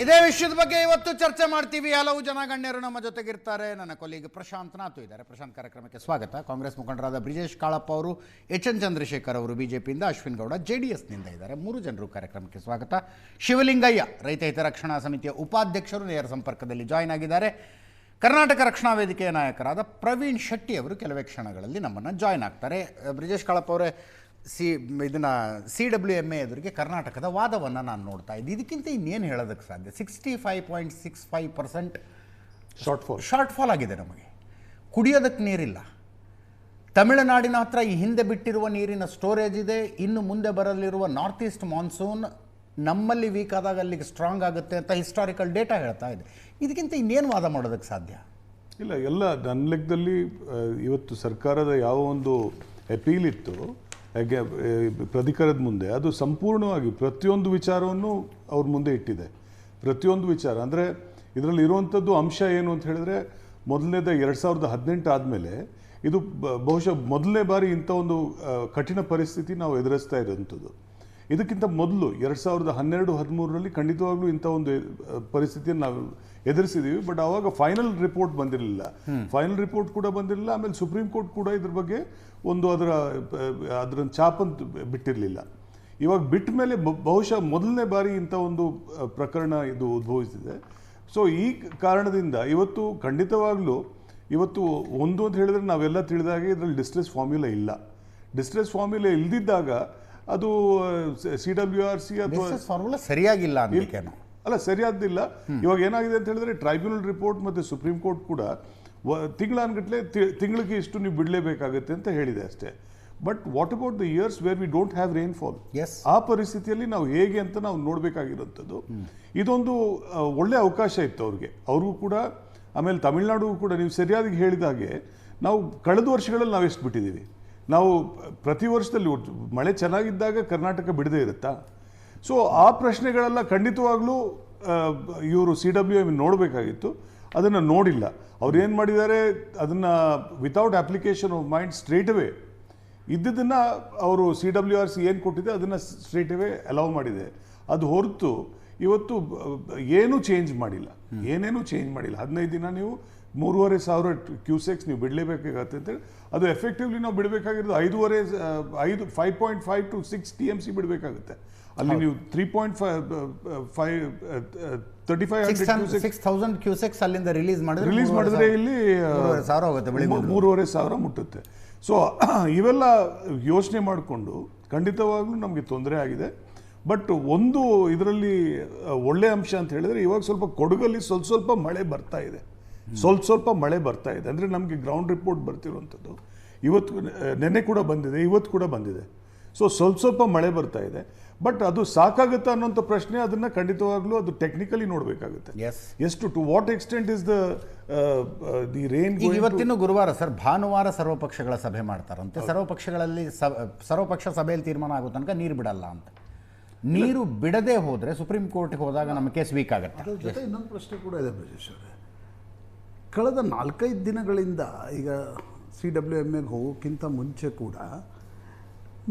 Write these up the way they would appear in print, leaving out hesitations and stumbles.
ಇದೇ ವಿಷಯದ ಬಗ್ಗೆ ಇವತ್ತು ಚರ್ಚೆ ಮಾಡ್ತೀವಿ. ಹಲವು ಜನ ಗಣ್ಯರು ನಮ್ಮ ಜೊತೆಗಿರ್ತಾರೆ. ನನ್ನ ಕೊಲೀಗ್ ಪ್ರಶಾಂತ್ ನಾತು ಇದ್ದಾರೆ. ಪ್ರಶಾಂತ್, ಕಾರ್ಯಕ್ರಮಕ್ಕೆ ಸ್ವಾಗತ. ಕಾಂಗ್ರೆಸ್ ಮುಖಂಡರಾದ ಬ್ರಿಜೇಶ್ ಕಾಳಪ್ಪ ಅವರು, ಎಚ್ ಎನ್ ಚಂದ್ರಶೇಖರ್ ಅವರು ಬಿಜೆಪಿಯಿಂದ, ಅಶ್ವಿನ್ ಗೌಡ JDSನಿಂದ ಇದ್ದಾರೆ. 3 ಜನರು ಕಾರ್ಯಕ್ರಮಕ್ಕೆ ಸ್ವಾಗತ. ಶಿವಲಿಂಗಯ್ಯ ರೈತ ಹಿತರಕ್ಷಣಾ ಸಮಿತಿಯ ಉಪಾಧ್ಯಕ್ಷರು ನೇರ ಸಂಪರ್ಕದಲ್ಲಿ ಜಾಯ್ನ್ ಆಗಿದ್ದಾರೆ. ಕರ್ನಾಟಕ ರಕ್ಷಣಾ ವೇದಿಕೆಯ ನಾಯಕರಾದ ಪ್ರವೀಣ್ ಶೆಟ್ಟಿ ಅವರು ಕೆಲವೇ ಕ್ಷಣಗಳಲ್ಲಿ ನಮ್ಮನ್ನು ಜಾಯ್ನ್ ಆಗ್ತಾರೆ. ಬ್ರಿಜೇಶ್ ಕಾಳಪ್ಪ ಅವರೇ, ಇದನ್ನು CWMA ಎದುರಿಗೆ ಕರ್ನಾಟಕದ ವಾದವನ್ನು ನಾನು ನೋಡ್ತಾ ಇದ್ದೆ. ಇದಕ್ಕಿಂತ ಇನ್ನೇನು ಹೇಳೋದಕ್ಕೆ ಸಾಧ್ಯ? 65.65% ಶಾರ್ಟ್ ಫಾಲ್ ಆಗಿದೆ. ನಮಗೆ ಕುಡಿಯೋದಕ್ಕೆ ನೀರಿಲ್ಲ. ತಮಿಳುನಾಡಿನ ಹತ್ರ ಈ ಹಿಂದೆ ಬಿಟ್ಟಿರುವ ನೀರಿನ ಸ್ಟೋರೇಜ್ ಇದೆ. ಇನ್ನು ಮುಂದೆ ಬರಲಿರುವ ನಾರ್ತ್ ಈಸ್ಟ್ ಮಾನ್ಸೂನ್ ನಮ್ಮಲ್ಲಿ ವೀಕ್ ಆದಾಗ ಅಲ್ಲಿಗೆ ಸ್ಟ್ರಾಂಗ್ ಆಗುತ್ತೆ ಅಂತ ಹಿಸ್ಟಾರಿಕಲ್ ಡೇಟಾ ಹೇಳ್ತಾ ಇದೆ. ಇದಕ್ಕಿಂತ ಇನ್ನೇನು ವಾದ ಮಾಡೋದಕ್ಕೆ ಸಾಧ್ಯ? ಇಲ್ಲ, ಎಲ್ಲ ನನ್ನ ಲೆಕ್ಕದಲ್ಲಿ ಇವತ್ತು ಸರ್ಕಾರದ ಯಾವ ಒಂದು ಅಪೀಲ್ ಇತ್ತು ಹಾಗೆ ಪ್ರಾಧಿಕಾರದ ಮುಂದೆ, ಅದು ಸಂಪೂರ್ಣವಾಗಿ ಪ್ರತಿಯೊಂದು ವಿಚಾರವನ್ನು ಅವ್ರ ಮುಂದೆ ಇಟ್ಟಿದೆ. ಪ್ರತಿಯೊಂದು ವಿಚಾರ ಅಂದರೆ ಇದರಲ್ಲಿ ಇರುವಂಥದ್ದು ಅಂಶ ಏನು ಅಂತ ಹೇಳಿದ್ರೆ, ಮೊದಲನೇದ 2018 ಆದಮೇಲೆ ಇದು ಬಹುಶಃ ಮೊದಲನೇ ಬಾರಿ ಇಂಥ ಒಂದು ಕಠಿಣ ಪರಿಸ್ಥಿತಿ ನಾವು ಎದುರಿಸ್ತಾ ಇರೋವಂಥದ್ದು. ಇದಕ್ಕಿಂತ ಮೊದಲು 2012-13ರಲ್ಲಿ ಖಂಡಿತವಾಗ್ಲೂ ಇಂಥ ಒಂದು ಪರಿಸ್ಥಿತಿಯನ್ನು ನಾವು ಎದುರಿಸಿದ್ದೀವಿ. ಬಟ್ ಆವಾಗ ಫೈನಲ್ ರಿಪೋರ್ಟ್ ಬಂದಿರಲಿಲ್ಲ. ಫೈನಲ್ ರಿಪೋರ್ಟ್ ಕೂಡ ಬಂದಿರಲಿಲ್ಲ. ಆಮೇಲೆ ಸುಪ್ರೀಂ ಕೋರ್ಟ್ ಕೂಡ ಇದ್ರ ಬಗ್ಗೆ ಒಂದು ಅದರ ಛಾಪಂತ ಬಿಟ್ಟಿರಲಿಲ್ಲ. ಇವಾಗ ಬಿಟ್ಟ ಮೇಲೆ ಬಹುಶಃ ಮೊದಲನೇ ಬಾರಿ ಇಂಥ ಒಂದು ಪ್ರಕರಣ ಇದು ಉದ್ಭವಿಸಿದೆ. ಸೊ ಈ ಕಾರಣದಿಂದ ಇವತ್ತು ಖಂಡಿತವಾಗ್ಲೂ ಇವತ್ತು ಒಂದು ಅಂತ ಹೇಳಿದ್ರೆ ನಾವೆಲ್ಲ ತಿಳಿದಾಗೆ ಇದರಲ್ಲಿ ಡಿಸ್ಟ್ರೆಸ್ ಫಾರ್ಮ್ಯುಲಾ ಇಲ್ಲ. ಡಿಸ್ಟ್ರೆಸ್ ಫಾರ್ಮ್ಯುಲಾ ಇಲ್ದಿದ್ದಾಗ ಅದು CWRC ಅಥವಾ ಫಾರ್ಮುಲಾ ಸರಿಯಾಗಿಲ್ಲ ಅಲ್ಲ, ಸರಿಯಾದಿಲ್ಲ. ಇವಾಗ ಏನಾಗಿದೆ ಅಂತ ಹೇಳಿದ್ರೆ ಟ್ರೈಬ್ಯುನಲ್ ರಿಪೋರ್ಟ್ ಮತ್ತು ಸುಪ್ರೀಂ ಕೋರ್ಟ್ ಕೂಡ ತಿಂಗಳಾನ್ಗಟ್ಲೆ ತಿಂಗಳಿಗೆ ಇಷ್ಟು ನೀವು ಬಿಡಲೇಬೇಕಾಗುತ್ತೆ ಅಂತ ಹೇಳಿದೆ ಅಷ್ಟೇ. But what about the years where we don't have rainfall? ಆ ಪರಿಸ್ಥಿತಿಯಲ್ಲಿ ನಾವು ಹೇಗೆ ಅಂತ ನಾವು ನೋಡಬೇಕಾಗಿರೋಂಥದ್ದು. ಇದೊಂದು ಒಳ್ಳೆ ಅವಕಾಶ ಇತ್ತು ಅವ್ರಿಗೂ ಕೂಡ. ಆಮೇಲೆ ತಮಿಳುನಾಡಿಗೂ ಕೂಡ ನೀವು ಸರಿಯಾಗಿ ಹೇಳಿದ ಹಾಗೆ ನಾವು ಕಳೆದ ವರ್ಷಗಳಲ್ಲಿ ನಾವು ಎಷ್ಟು ಬಿಟ್ಟಿದ್ದೀವಿ. ನಾವು ಪ್ರತಿ ವರ್ಷದಲ್ಲಿ ಮಳೆ ಚೆನ್ನಾಗಿದ್ದಾಗ ಕರ್ನಾಟಕ ಬಿಡದೇ ಇರುತ್ತಾ? ಸೊ ಆ ಪ್ರಶ್ನೆಗಳೆಲ್ಲ ಖಂಡಿತವಾಗ್ಲೂ ಇವರು CWM ನೋಡಬೇಕಾಗಿತ್ತು. ಅದನ್ನು ನೋಡಿಲ್ಲ. ಅವ್ರು ಏನು ಮಾಡಿದ್ದಾರೆ, ಅದನ್ನು without application of mind straight away ಇದ್ದದನ್ನು ಅವರು CWRC ಏನು ಕೊಟ್ಟಿದೆ ಅದನ್ನು ಸ್ಟ್ರೇಟ್ ಅವೇ ಅಲೌ ಮಾಡಿದೆ. ಅದು ಹೊರತು ಇವತ್ತು ಏನೂ ಚೇಂಜ್ ಮಾಡಿಲ್ಲ, ಏನೇನೂ ಚೇಂಜ್ ಮಾಡಿಲ್ಲ. 15 ದಿನ ನೀವು 3,500 ಕ್ಯೂಸೆಕ್ಸ್ ನೀವು ಬಿಡಲೇಬೇಕಾಗತ್ತೆ ಅಂತೇಳಿ ಅದು ಎಫೆಕ್ಟಿವ್ಲಿ ನಾವು ಬಿಡಬೇಕಾಗಿರೋದು 5.5 to 6 TMC ಬಿಡಬೇಕಾಗುತ್ತೆ. ಅಲ್ಲಿ ನೀವು 3,500 ಕ್ಯೂಸೆಕ್ಸ್ ಅಲ್ಲಿಂದ ರಿಲೀಸ್ ಮಾಡಿದ್ರೆ ಇಲ್ಲಿ 3,500 ಮುಟ್ಟುತ್ತೆ. ಸೊ ಇವೆಲ್ಲ ಯೋಚನೆ ಮಾಡಿಕೊಂಡು ಖಂಡಿತವಾಗ್ಲೂ ನಮಗೆ ತೊಂದರೆ ಆಗಿದೆ. ಬಟ್ ಒಂದು ಇದರಲ್ಲಿ ಒಳ್ಳೆ ಅಂಶ ಅಂತ ಹೇಳಿದ್ರೆ, ಇವಾಗ ಸ್ವಲ್ಪ ಕೊಡಗಲ್ಲಿ ಸ್ವಲ್ಪ ಮಳೆ ಬರ್ತಾ ಇದೆ. ಸ್ವಲ್ಪ ಮಳೆ ಬರ್ತಾ ಇದೆ ಅಂದರೆ ನಮಗೆ ಗ್ರೌಂಡ್ ರಿಪೋರ್ಟ್ ಬರ್ತಿರುವಂಥದ್ದು. ಇವತ್ತು ನೆನ್ನೆ ಕೂಡ ಬಂದಿದೆ, ಇವತ್ತು ಕೂಡ ಬಂದಿದೆ. ಸೊ ಸ್ವಲ್ಪ ಮಳೆ ಬರ್ತಾ ಇದೆ. ಬಟ್ ಅದು ಸಾಕಾಗುತ್ತಾ ಅನ್ನೋಂಥ ಪ್ರಶ್ನೆ, ಅದನ್ನು ಖಂಡಿತವಾಗ್ಲೂ ಅದು ಟೆಕ್ನಿಕಲಿ ನೋಡಬೇಕಾಗುತ್ತೆ. ಎಷ್ಟು to what extent is the rain. ಇವತ್ತಿನ ಗುರುವಾರ ಸರ್, ಭಾನುವಾರ ಸರ್ವಪಕ್ಷಗಳ ಸಭೆ ಮಾಡ್ತಾರಂತೆ. ಸರ್ವಪಕ್ಷ ಸಭೆಯಲ್ಲಿ ತೀರ್ಮಾನ ಆಗೋ ತನಕ ನೀರು ಬಿಡಲ್ಲ ಅಂತ. ನೀರು ಬಿಡದೆ ಹೋದರೆ ಸುಪ್ರೀಂ ಕೋರ್ಟ್ಗೆ ಹೋದಾಗ ನಮ್ಮ ಕೇಸ್ ವೀಕ್ ಆಗುತ್ತೆ. ಅದ್ರ ಜೊತೆ ಇನ್ನೊಂದು ಪ್ರಶ್ನೆ ಕೂಡ ಇದೆ ಬ್ರಿಜೇಶ್ ಅವರೇ. ಕಳೆದ 4-5 ದಿನಗಳಿಂದ ಈಗ CWMAಗೆ ಹೋಗೋಕ್ಕಿಂತ ಮುಂಚೆ ಕೂಡ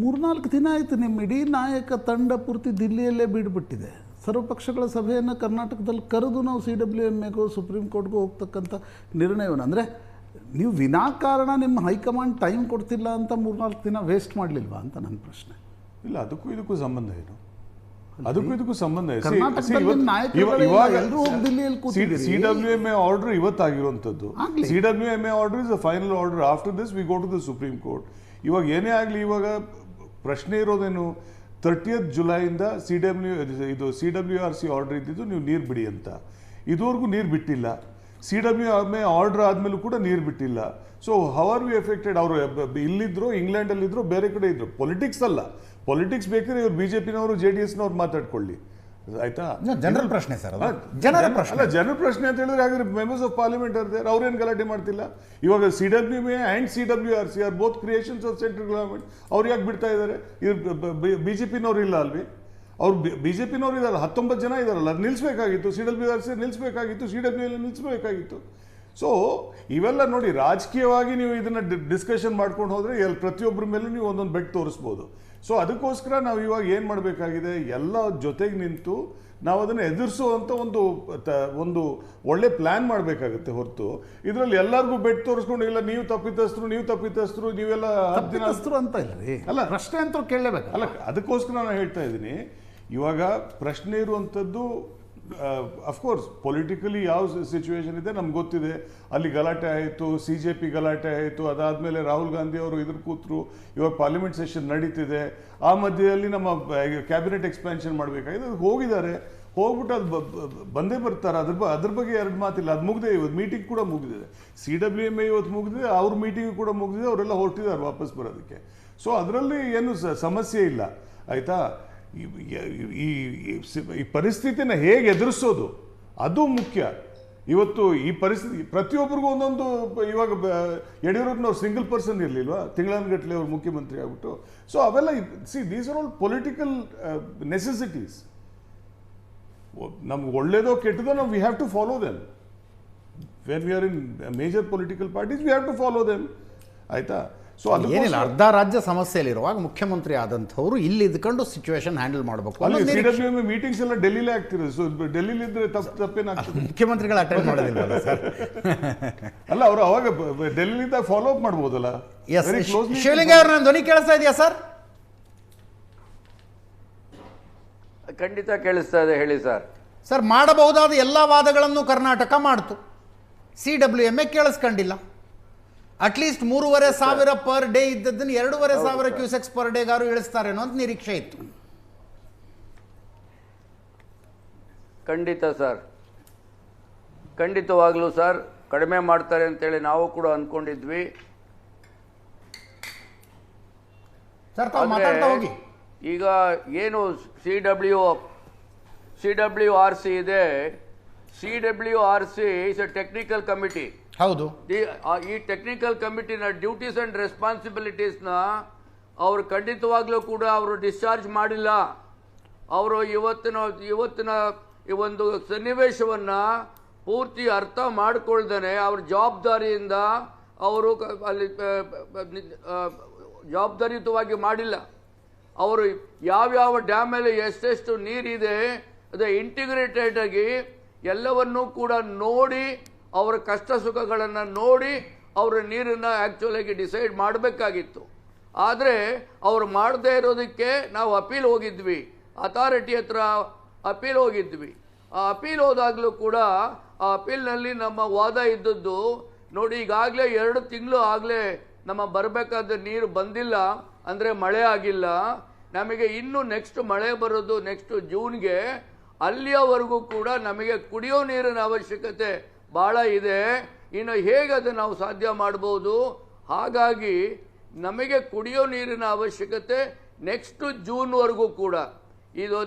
3-4 ದಿನ ಆಯಿತು ನಿಮ್ಮ ಇಡೀ ನಾಯಕ ತಂಡ ಪೂರ್ತಿ ದಿಲ್ಲಿಯಲ್ಲೇ ಬಿಡ್ಬಿಟ್ಟಿದೆ. ಸರ್ವಪಕ್ಷಗಳ ಸಭೆಯನ್ನು ಕರ್ನಾಟಕದಲ್ಲಿ ಕರೆದು ನಾವು CWMAಗೋ ಸುಪ್ರೀಂ ಕೋರ್ಟ್ಗೂ ಹೋಗ್ತಕ್ಕಂಥ ನಿರ್ಣಯವನ್ನು, ಅಂದರೆ ನೀವು ವಿನಾಕಾರಣ ನಿಮ್ಮ ಹೈಕಮಾಂಡ್ ಟೈಮ್ ಕೊಡ್ತಿಲ್ಲ ಅಂತ 3-4 ದಿನ ವೇಸ್ಟ್ ಮಾಡಲಿಲ್ವಾ ಅಂತ ನನ್ನ ಪ್ರಶ್ನೆ. ಇಲ್ಲ, ಅದಕ್ಕೂ ಇದಕ್ಕೂ ಸಂಬಂಧ ಏನು? ಅದಕ್ಕೂ ಸಂಬಂಧ ಇದೆ. CWMA ಆರ್ಡರ್ ಇವತ್ತಾಗಿರುವಂಥದ್ದು. CWMA order is a final order. After this we go to the supreme court. ಇವಾಗ ಏನೇ ಆಗಲಿ, ಇವಾಗ ಪ್ರಶ್ನೆ ಇರೋದೇನು, 30th ಜುಲೈಯಿಂದ CWRC ಆರ್ಡರ್ ಇದ್ದಿದ್ದು ನೀವು ನೀರು ಬಿಡಿ ಅಂತ. ಇದುವರೆಗೂ ನೀರು ಬಿಟ್ಟಿಲ್ಲ. CWMA ಆರ್ಡರ್ ಆದಮೇಲೂ ಕೂಡ ನೀರು ಬಿಟ್ಟಿಲ್ಲ. So how are we affected? ಅವರು ಇಲ್ಲಿದ್ರು, ಇಂಗ್ಲೆಂಡಲ್ಲಿದ್ರು, ಬೇರೆ ಕಡೆ ಇದ್ರು. ಪೊಲಿಟಿಕ್ಸ್ ಅಲ್ಲ, ಪೊಲಿಟಿಕ್ಸ್ ಬೇಕಾದ್ರೆ ಇವ್ರು BJPನವರು JDSನವ್ರು ಮಾತಾಡ್ಕೊಳ್ಳಿ, ಆಯ್ತಾ? ಜನರಲ್ ಪ್ರಶ್ನೆ ಸರ್, ಜನರಲ್ ಪ್ರಶ್ನೆ ಅಂತ ಹೇಳಿದ್ರೆ ಹಾಗಾದ್ರೆ ಮೆಂಬರ್ಸ್ ಆಫ್ ಪಾರ್ಲಿಮೆಂಟ್ ಇರ್ತಾರೆ, ಅವ್ರೇನು ಗಲಾಟೆ ಮಾಡ್ತಿಲ್ಲ. ಇವಾಗ CWMA and CWRC are both creations of central government. ಅವ್ರು ಯಾಕೆ ಬಿಡ್ತಾ ಇದ್ದಾರೆ? BJPನವ್ರು ಇಲ್ಲ ಅಲ್ವಿ? ಅವ್ರು BJPನವ್ರು ಇದಾರೆ, 19 ಜನ ಇದಾರಲ್ಲ, ಅದು ನಿಲ್ಲಿಸಬೇಕಾಗಿತ್ತು. CWRC ನಿಲ್ಲಿಸಬೇಕಾಗಿತ್ತು, CWMA ನಿಲ್ಲಿಸಬೇಕಾಗಿತ್ತು. ಸೊ ಇವೆಲ್ಲ ನೋಡಿ, ರಾಜಕೀಯವಾಗಿ ನೀವು ಇದನ್ನು ಡಿಸ್ಕಷನ್ ಮಾಡ್ಕೊಂಡು ಹೋದರೆ ಪ್ರತಿಯೊಬ್ಬರ ಮೇಲೂ ನೀವು ಒಂದೊಂದು ಬೆಟ್ ತೋರಿಸ್ಬೋದು. ಸೊ ಅದಕ್ಕೋಸ್ಕರ ನಾವು ಇವಾಗ ಏನು ಮಾಡಬೇಕಾಗಿದೆ, ಎಲ್ಲ ಜೊತೆಗೆ ನಿಂತು ನಾವು ಅದನ್ನು ಎದುರಿಸುವಂಥ ಒಂದು ಒಳ್ಳೆ ಪ್ಲ್ಯಾನ್ ಮಾಡಬೇಕಾಗತ್ತೆ ಹೊರತು ಇದರಲ್ಲಿ ಎಲ್ಲರಿಗೂ ಬೆಟ್ ತೋರಿಸ್ಕೊಂಡು ಇಲ್ಲ ನೀವು ತಪ್ಪಿತಸ್ಥರು ನೀವೆಲ್ಲ 10 ದಿನ ಅಂತ ಇಲ್ರಿ. ಅಲ್ಲ, ಪ್ರಶ್ನೆ ಅಂತೂ ಕೇಳಲೇಬೇಕು. ಅಲ್ಲ, ಅದಕ್ಕೋಸ್ಕರ ನಾನು ಹೇಳ್ತಾ ಇದ್ದೀನಿ, ಇವಾಗ ಪ್ರಶ್ನೆ ಇರುವಂಥದ್ದು ಅಫ್ಕೋರ್ಸ್ ಪೊಲಿಟಿಕಲಿ ಯಾವ ಸಿಚುವೇಶನ್ ಇದೆ ನಮ್ಗೆ ಗೊತ್ತಿದೆ. ಅಲ್ಲಿ ಗಲಾಟೆ ಆಯಿತು, CJP ಗಲಾಟೆ ಆಯಿತು, ಅದಾದಮೇಲೆ ರಾಹುಲ್ ಗಾಂಧಿ ಅವರು ಇದ್ರ ಕೂತರು, ಇವಾಗ ಪಾರ್ಲಿಮೆಂಟ್ ಸೆಷನ್ ನಡೀತಿದೆ. ಆ ಮಧ್ಯದಲ್ಲಿ ನಮ್ಮ ಕ್ಯಾಬಿನೆಟ್ ಎಕ್ಸ್ಪ್ಯಾನ್ಷನ್ ಮಾಡಬೇಕಾಗಿದೆ, ಅದಕ್ಕೆ ಹೋಗಿದ್ದಾರೆ. ಹೋಗ್ಬಿಟ್ಟು ಅದು ಬಂದೇ ಬರ್ತಾರೆ. ಅದ್ರ ಬಗ್ಗೆ ಎರಡು ಮಾತಿಲ್ಲ. ಅದು ಮುಗಿದೆ, ಇವತ್ತು ಮೀಟಿಂಗ್ ಕೂಡ ಮುಗಿದಿದೆ. CWMA ಇವತ್ತು ಮುಗಿದಿದೆ, ಅವ್ರ ಮೀಟಿಂಗ್ ಕೂಡ ಮುಗಿದಿದೆ, ಅವರೆಲ್ಲ ಹೊರಟಿದ್ದಾರೆ ವಾಪಸ್ ಬರೋದಕ್ಕೆ. ಸೊ ಅದರಲ್ಲಿ ಏನು ಸಮಸ್ಯೆ ಇಲ್ಲ, ಆಯಿತಾ. ಈ ಪರಿಸ್ಥಿತಿನ ಹೇಗೆ ಎದುರಿಸೋದು ಅದು ಮುಖ್ಯ. ಇವತ್ತು ಈ ಪರಿಸ್ಥಿತಿ ಪ್ರತಿಯೊಬ್ಬರಿಗೂ ಒಂದೊಂದು, ಇವಾಗ ಯಡಿಯೂರಪ್ಪನವ್ರು ಸಿಂಗಲ್ ಪರ್ಸನ್ ಇರಲಿಲ್ವಾ, ತಿಂಗಳಾನುಗಟ್ಟಲೆ ಅವ್ರು ಮುಖ್ಯಮಂತ್ರಿ ಆಗ್ಬಿಟ್ಟು. ಸೊ ಅವೆಲ್ಲ these are all political necessities. ನಮ್ಗೆ ಒಳ್ಳೇದೋ ಕೆಟ್ಟದೋ ನಾವು we have to follow them. When we are in major political parties we have to follow them, ಆಯ್ತಾ. ಸೊ ಅದು ಏನಿಲ್ಲ, ಅರ್ಧ ರಾಜ್ಯ ಸಮಸ್ಯೆಯಲ್ಲಿರುವಾಗ ಮುಖ್ಯಮಂತ್ರಿ ಆದಂಥವ್ರು ಇಲ್ಲಿ ಇದ್ಕೊಂಡು ಸಿಚುವೇಶನ್ ಹ್ಯಾಂಡಲ್ ಮಾಡಬೇಕು. ಅಲ್ಲಿ CWMA ಮೀಟಿಂಗ್ಸ್ ಎಲ್ಲ ಡೆಲ್ಲಿಲೇ ಆಗ್ತಿರೋದು. ಸೊ ಡೆಲ್ಲಿಲಿ ಇದ್ರೆ ತಪ್ಪೇನಾಗ್ತದೆ? ಮುಖ್ಯಮಂತ್ರಿಗಳು ಅಟೆಂಡ್ ಮಾಡೋದಿಲ್ಲ ಸರ್. ಅಲ್ಲ, ಅವರು ಅವಾಗ ಡೆಲ್ಲಿಲಿಂದ ಫಾಲೋ ಅಪ್ ಮಾಡ್ಬೋದಲ್ಲ. ಶಿವಲಿಂಗ ಅವ್ರ ನನ್ನ ಧ್ವನಿ ಕೇಳಿಸ್ತಾ ಇದೆಯಾ ಸರ್? ಖಂಡಿತ ಕೇಳಿಸ್ತಾ ಇದೆ, ಹೇಳಿ ಸರ್. ಸರ್, ಮಾಡಬಹುದಾದ ಎಲ್ಲ ವಾದಗಳನ್ನು ಕರ್ನಾಟಕ ಮಾಡ್ತು, CWMA ಕೇಳಿಸ್ಕೊಂಡಿಲ್ಲ. ಅಟ್ಲೀಸ್ಟ್ 3,500 ಪರ್ ಡೇ ಇದ್ದದ್ದನ್ನು 2,500 ಕ್ಯೂಸೆಕ್ಸ್ ಪರ್ ಡೇಗಾರು ಇಳಿಸ್ತಾರೇನೋ ಅಂತ ನಿರೀಕ್ಷೆ ಇತ್ತು. ಖಂಡಿತ ಸರ್, ಖಂಡಿತವಾಗ್ಲೂ ಸರ್ ಕಡಿಮೆ ಮಾಡ್ತಾರೆ ಅಂತೇಳಿ ನಾವು ಕೂಡ ಅಂದ್ಕೊಂಡಿದ್ವಿ. ಸರ್, ತಾವು ಮಾತಾಡ್ತಾ ಹೋಗಿ. ಈಗ ಏನು CWRC ಇದೆ, CWRC is A technical committee. ಹೌದು. ಈ ಟೆಕ್ನಿಕಲ್ ಕಮಿಟಿನ ಡ್ಯೂಟೀಸ್ ಅಂಡ್ ರೆಸ್ಪಾನ್ಸಿಬಿಲಿಟೀಸ್ನ ಅವರು ಖಂಡಿತವಾಗ್ಲೂ ಕೂಡ ಅವರು ಡಿಸ್ಚಾರ್ಜ್ ಮಾಡಿಲ್ಲ. ಅವರು ಇವತ್ತಿನ ಈ ಒಂದು ಸನ್ನಿವೇಶವನ್ನು ಪೂರ್ತಿ ಅರ್ಥ ಮಾಡಿಕೊಳ್ದೇನೆ ಅವ್ರ ಜವಾಬ್ದಾರಿಯಿಂದ ಅವರು ಅಲ್ಲಿ ಜವಾಬ್ದಾರಿಯುತವಾಗಿ ಮಾಡಿಲ್ಲ. ಅವರು ಯಾವ್ಯಾವ ಡ್ಯಾಮಲ್ಲಿ ಎಷ್ಟೆಷ್ಟು ನೀರಿದೆ ಅದೇ ಇಂಟಿಗ್ರೇಟೆಡ್ ಆಗಿ ಎಲ್ಲವನ್ನೂ ಕೂಡ ನೋಡಿ, ಅವರ ಕಷ್ಟ ಸುಖಗಳನ್ನು ನೋಡಿ ಅವರ ನೀರನ್ನು ಆ್ಯಕ್ಚುಲಾಗಿ ಡಿಸೈಡ್ ಮಾಡಬೇಕಾಗಿತ್ತು. ಆದರೆ ಅವರು ಮಾಡದೇ ಇರೋದಕ್ಕೆ ನಾವು ಅಪೀಲ್ ಹೋಗಿದ್ವಿ, ಅಥಾರಿಟಿ ಹತ್ರ ಅಪೀಲ್ ಹೋಗಿದ್ವಿ. ಆ ಅಪೀಲ್ ಹೋದಾಗಲೂ ಕೂಡ ಆ ಅಪೀಲ್ನಲ್ಲಿ ನಮ್ಮ ವಾದ ಇದ್ದದ್ದು, ನೋಡಿ ಈಗಾಗಲೇ 2 ತಿಂಗಳು ಆಗಲೇ ನಮ್ಮ ಬರಬೇಕಾದ ನೀರು ಬಂದಿಲ್ಲ, ಅಂದರೆ ಮಳೆ ಆಗಿಲ್ಲ. ನಮಗೆ ಇನ್ನೂ ನೆಕ್ಸ್ಟ್ ಮಳೆ ಬರೋದು ನೆಕ್ಸ್ಟ್ ಜೂನ್ಗೆ, ಅಲ್ಲಿಯವರೆಗೂ ಕೂಡ ನಮಗೆ ಕುಡಿಯೋ ನೀರಿನ ಅವಶ್ಯಕತೆ ಭಾಳ ಇದೆ. ಇನ್ನು ಹೇಗೆ ಅದನ್ನು ನಾವು ಸಾಧ್ಯ ಮಾಡ್ಬೋದು? ಹಾಗಾಗಿ ನಮಗೆ ಕುಡಿಯೋ ನೀರಿನ ಅವಶ್ಯಕತೆ ನೆಕ್ಸ್ಟ್ ಜೂನ್ವರೆಗೂ ಕೂಡ ಇದು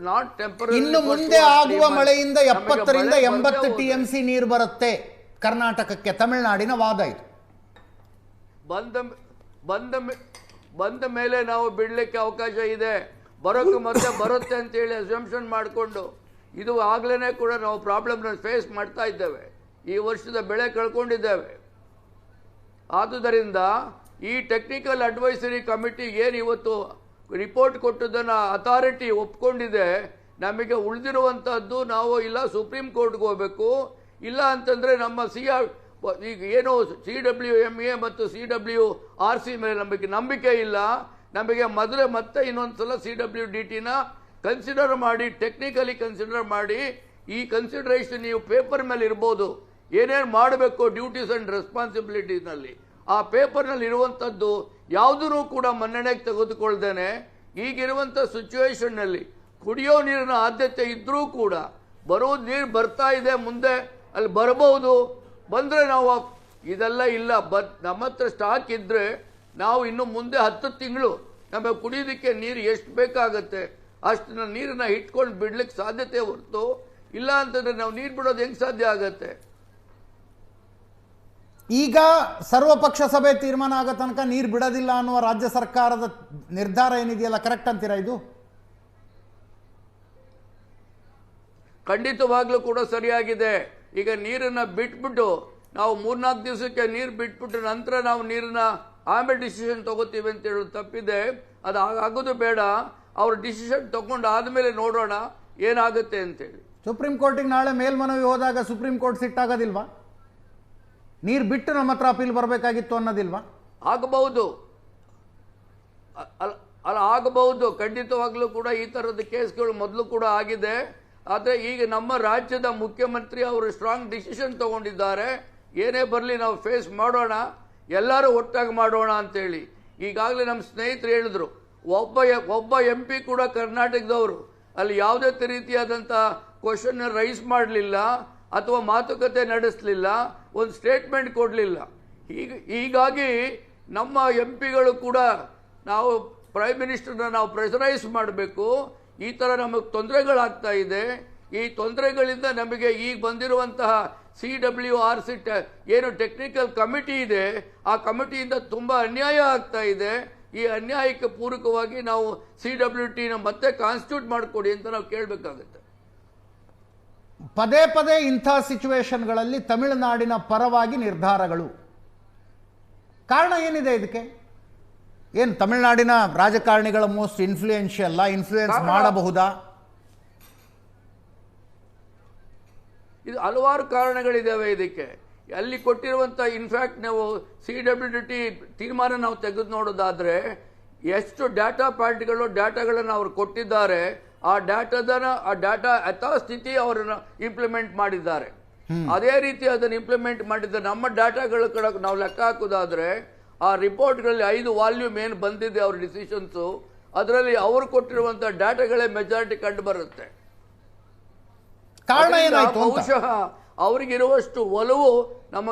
ನಾಟ್ ಟೆಂಪರರಿ. ಇನ್ನು ಮುಂದೆ ಆಗುವ ಮಳೆಯಿಂದ 70ರಿಂದ 80 TMC ನೀರು ಬರುತ್ತೆ ಕರ್ನಾಟಕಕ್ಕೆ, ತಮಿಳುನಾಡಿನ ವಾದ ಇದು. ಬಂದ ಮೇಲೆ ನಾವು ಬಿಡಲಿಕ್ಕೆ ಅವಕಾಶ ಇದೆ. ಬರೋಕ್ಕೆ ಮತ್ತೆ ಬರುತ್ತೆ ಅಂತೇಳಿ ಅಸಂಪ್ಷನ್ ಮಾಡಿಕೊಂಡು ಇದು ಆಗಲೇ ಕೂಡ ನಾವು ಪ್ರಾಬ್ಲಮ್ನ ಫೇಸ್ ಮಾಡ್ತಾ ಇದ್ದೇವೆ. ಈ ವರ್ಷದ ಬೆಳೆ ಕಳ್ಕೊಂಡಿದ್ದೇವೆ. ಆದುದರಿಂದ ಈ ಟೆಕ್ನಿಕಲ್ ಅಡ್ವೈಸರಿ ಕಮಿಟಿ ಏನು ಇವತ್ತು ರಿಪೋರ್ಟ್ ಕೊಟ್ಟದನ್ನು ಅಥಾರಿಟಿ ಒಪ್ಕೊಂಡಿದೆ, ನಮಗೆ ಉಳಿದಿರುವಂಥದ್ದು ನಾವು ಇಲ್ಲ ಸುಪ್ರೀಂ ಕೋರ್ಟ್ಗೆ ಹೋಗಬೇಕು, ಇಲ್ಲ ಅಂತಂದರೆ ನಮ್ಮ ಈಗ ಏನು CWMA ಮತ್ತು CWRC ಮೇಲೆ ನಂಬಿಕೆ ಇಲ್ಲ. ನಮಗೆ ಮೊದಲೇ ಮತ್ತೆ ಇನ್ನೊಂದು ಸಲ CWDTನ ಕನ್ಸಿಡರ್ ಮಾಡಿ, ಟೆಕ್ನಿಕಲಿ ಕನ್ಸಿಡರ್ ಮಾಡಿ, ಈ ಕನ್ಸಿಡರೇಷನ್ ನೀವು ಪೇಪರ್ ಮೇಲೆ ಇರ್ಬೋದು, ಏನೇನು ಮಾಡಬೇಕು ಡ್ಯೂಟೀಸ್ ಆ್ಯಂಡ್ ರೆಸ್ಪಾನ್ಸಿಬಿಲಿಟೀಸ್ನಲ್ಲಿ, ಆ ಪೇಪರ್ನಲ್ಲಿ ಇರುವಂಥದ್ದು ಯಾವುದೂ ಕೂಡ ಮನ್ನಣೆಗೆ ತೆಗೆದುಕೊಳ್ದೇನೆ ಈಗಿರುವಂಥ ಸಿಚುವೇಷನ್ನಲ್ಲಿ ಕುಡಿಯೋ ನೀರಿನ ಆದ್ಯತೆ ಇದ್ದರೂ ಕೂಡ ಬರೋದು ನೀರು ಬರ್ತಾ ಇದೆ, ಮುಂದೆ ಅಲ್ಲಿ ಬರಬಹುದು, ಬಂದರೆ ನಾವು ಇದೆಲ್ಲ ಇಲ್ಲ. ನಮ್ಮ ಹತ್ರ ಸ್ಟಾಕ್ ಇದ್ದರೆ ನಾವು ಇನ್ನು ಮುಂದೆ 10 ತಿಂಗಳು ನಮಗೆ ಕುಡಿಯೋದಕ್ಕೆ ನೀರು ಎಷ್ಟು ಬೇಕಾಗತ್ತೆ ಅಷ್ಟನ್ನ ನೀರನ್ನ ಇಟ್ಕೊಂಡು ಬಿಡ್ಲಿಕ್ಕೆ ಸಾಧ್ಯತೆ ಹೊರತು, ಇಲ್ಲ ಅಂತಂದರೆ ನಾವು ನೀರು ಬಿಡೋದು ಹೆಂಗೆ ಸಾಧ್ಯ ಆಗತ್ತೆ? ಈಗ ಸರ್ವಪಕ್ಷ ಸಭೆ ತೀರ್ಮಾನ ಆಗೋ ತನಕ ನೀರು ಬಿಡೋದಿಲ್ಲ ಅನ್ನುವ ರಾಜ್ಯ ಸರ್ಕಾರದ ನಿರ್ಧಾರ ಏನಿದೆಯಲ್ಲ, ಕರೆಕ್ಟ್ ಅಂತೀರಾ ಇದು? ಖಂಡಿತವಾಗ್ಲೂ ಕೂಡ ಸರಿಯಾಗಿದೆ. ಈಗ ನೀರನ್ನು ಬಿಟ್ಬಿಟ್ಟು ನಾವು 3-4 ದಿವಸಕ್ಕೆ ನೀರು ಬಿಟ್ಬಿಟ್ಟು ನಂತರ ನಾವು ನೀರನ್ನ ಆಮೇಲೆ ಡಿಸಿಷನ್ ತಗೋತೀವಿ ಅಂತ ಹೇಳೋದು ತಪ್ಪಿದೆ. ಅದು ಆಗೋದು ಬೇಡ. ಅವ್ರ ಡಿಸಿಷನ್ ತಗೊಂಡು ಆದಮೇಲೆ ನೋಡೋಣ ಏನಾಗುತ್ತೆ ಅಂತೇಳಿ. ಸುಪ್ರೀಂ ಕೋರ್ಟಿಗೆ ನಾಳೆ ಮೇಲ್ಮನವಿ ಹೋದಾಗ ಸುಪ್ರೀಂ ಕೋರ್ಟ್ ಸಿಟ್ಟಾಗೋದಿಲ್ವಾ? ನೀರು ಬಿಟ್ಟು ನಮ್ಮ ಹತ್ರ ಅಪೀಲ್ ಬರಬೇಕಾಗಿತ್ತು ಅನ್ನೋದಿಲ್ವಾ? ಆಗಬಹುದು, ಅಲ್ಲ ಆಗಬಹುದು, ಖಂಡಿತವಾಗ್ಲೂ ಕೂಡ ಈ ಥರದ ಕೇಸ್ಗಳು ಮೊದಲು ಕೂಡ ಆಗಿದೆ. ಆದರೆ ಈಗ ನಮ್ಮ ರಾಜ್ಯದ ಮುಖ್ಯಮಂತ್ರಿ ಅವರು ಸ್ಟ್ರಾಂಗ್ ಡಿಸಿಷನ್ ತಗೊಂಡಿದ್ದಾರೆ. ಏನೇ ಬರಲಿ ನಾವು ಫೇಸ್ ಮಾಡೋಣ, ಎಲ್ಲರೂ ಒಟ್ಟಾಗಿ ಮಾಡೋಣ ಅಂತೇಳಿ. ಈಗಾಗಲೇ ನಮ್ಮ ಸ್ನೇಹಿತರು ಹೇಳಿದ್ರು, ಒಬ್ಬ MP ಕೂಡ ಕರ್ನಾಟಕದವರು ಅಲ್ಲಿ ಯಾವುದೇ ರೀತಿಯಾದಂಥ ಕ್ವಶನ್ ರೈಸ್ ಮಾಡಲಿಲ್ಲ ಅಥವಾ ಮಾತುಕತೆ ನಡೆಸಲಿಲ್ಲ, ಒಂದು ಸ್ಟೇಟ್ಮೆಂಟ್ ಕೊಡಲಿಲ್ಲ. ಹೀಗಾಗಿ ನಮ್ಮ MP ಗಳು ಕೂಡ ನಾವು ಪ್ರೈಮ್ ಮಿನಿಸ್ಟರ್ನ ನಾವು ಪ್ರೆಷರೈಸ್ ಮಾಡಬೇಕು. ಈ ಥರ ನಮಗೆ ತೊಂದರೆಗಳಾಗ್ತಾ ಇದೆ. ಈ ತೊಂದರೆಗಳಿಂದ ನಮಗೆ ಈಗ ಬಂದಿರುವಂತಹ CWRC ಏನು ಟೆಕ್ನಿಕಲ್ ಕಮಿಟಿ ಇದೆ, ಆ ಕಮಿಟಿಯಿಂದ ತುಂಬ ಅನ್ಯಾಯ ಆಗ್ತಾ ಇದೆ. ಈ ಅನ್ಯಾಯಕ್ಕೆ ಪೂರಕವಾಗಿ ನಾವು CWTನ ಮತ್ತೆ ಕಾನ್ಸ್ಟಿಟ್ಯೂಟ್ ಮಾಡಿಕೊಡಿ ಅಂತ ನಾವು ಕೇಳಬೇಕಾಗುತ್ತೆ. ಪದೇ ಪದೇ ಇಂಥ ಸಿಚುವೇಶನ್ಗಳಲ್ಲಿ ತಮಿಳುನಾಡಿನ ಪರವಾಗಿ ನಿರ್ಧಾರಗಳು, ಕಾರಣ ಏನಿದೆ ಇದಕ್ಕೆ? ಏನು ತಮಿಳುನಾಡಿನ ರಾಜಕಾರಣಿಗಳ ಮೋಸ್ಟ್ ಇನ್ಫ್ಲೂಯೆನ್ಸ್ ಮಾಡಬಹುದಾ? ಇದು ಹಲವಾರು ಕಾರಣಗಳಿದ್ದಾವೆ ಇದಕ್ಕೆ. ಅಲ್ಲಿ ಕೊಟ್ಟಿರುವಂಥ ಇನ್ಫ್ಯಾಕ್ಟ್ ನಾವು CWT ತೀರ್ಮಾನ ನಾವು ತೆಗೆದು ನೋಡೋದಾದರೆ ಎಷ್ಟು ಡಾಟಾಗಳನ್ನು ಅವ್ರು ಕೊಟ್ಟಿದ್ದಾರೆ, ಆ ಡಾಟಾ ಯಥಾಸ್ಥಿತಿ ಅವರನ್ನು ಇಂಪ್ಲಿಮೆಂಟ್ ಮಾಡಿದ್ದಾರೆ. ಅದೇ ರೀತಿ ಅದನ್ನು ಇಂಪ್ಲಿಮೆಂಟ್ ಮಾಡಿದ್ದಾರೆ. ನಮ್ಮ ಡಾಟಾಗಳ ಕಡೆ ನಾವು ಲೆಕ್ಕ ಹಾಕೋದಾದರೆ ಆ ರಿಪೋರ್ಟ್ಗಳಲ್ಲಿ 5 ವಾಲ್ಯೂಮ್ ಏನು ಬಂದಿದೆ ಅವ್ರ ಡಿಸಿಷನ್ಸು, ಅದರಲ್ಲಿ ಅವರು ಕೊಟ್ಟಿರುವಂಥ ಡಾಟಾಗಳೇ ಮೆಜಾರಿಟಿ ಕಂಡು ಬರುತ್ತೆ. ಕಾರಣ ಏನಾಯ್ತು? ಬಹುಶಃ ಅವರಿಗಿರುವಷ್ಟು ಒಲವು ನಮ್ಮ